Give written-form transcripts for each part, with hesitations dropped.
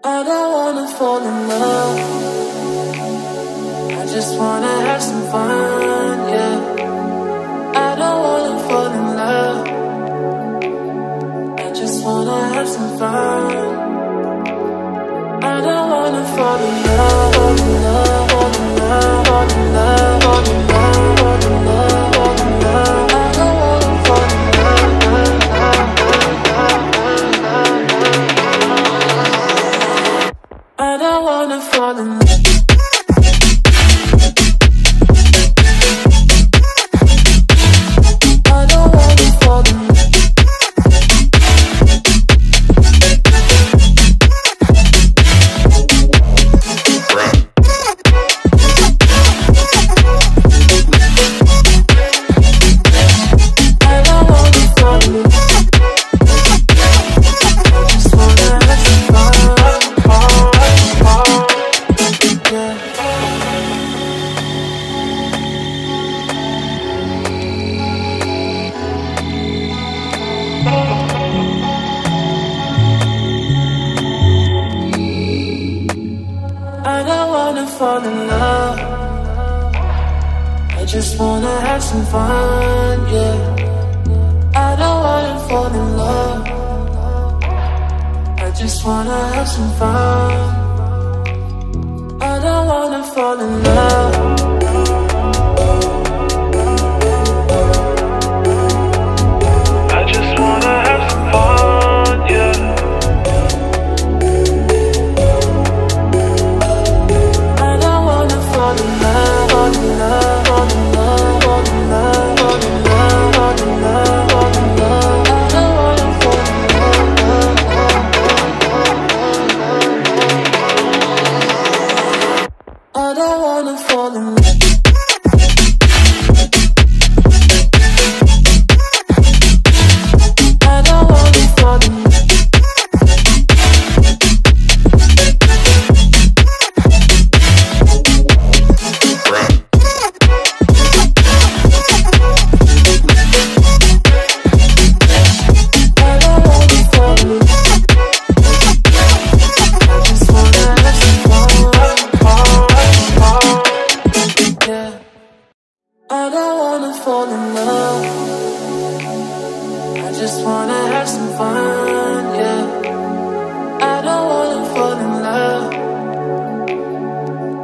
I don't wanna fall in love. I just wanna have some fun, yeah. I don't wanna fall in love. I just wanna have some fun. I don't wanna fall in love, fall in love, fall in love, fall in love, fall in love, fall in love, fall in love. I don't wanna fall in love. I don't wanna fall in love. I don't wanna fall in love. I just wanna have some fun, yeah. I don't wanna fall in love. I just wanna have some fun. I don't wanna fall in love. I just wanna have some fun, yeah. I don't wanna fall in love. I don't wanna fall in love. I don't wanna fall in love. I just wanna have some fun, yeah. I don't wanna fall in love.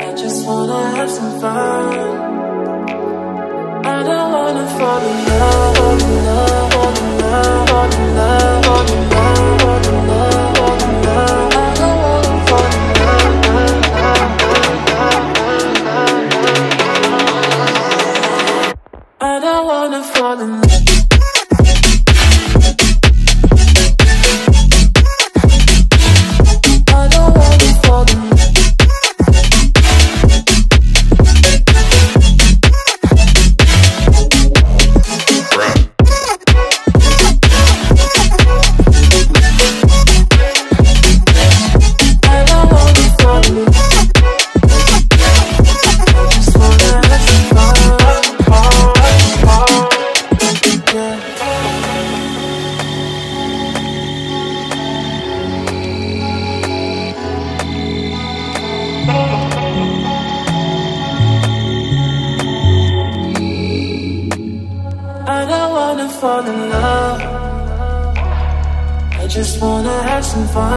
I just wanna have some fun. I don't wanna fall in love, fall in love, fall in love, fall in love, fall in love, fall in love, fall in love. I don't wanna fall in love. I don't wanna fall in love. I don't wanna fall in love. I don't wanna fall in love. I just wanna have some fun. I don't wanna fall in love. I just wanna have some fun.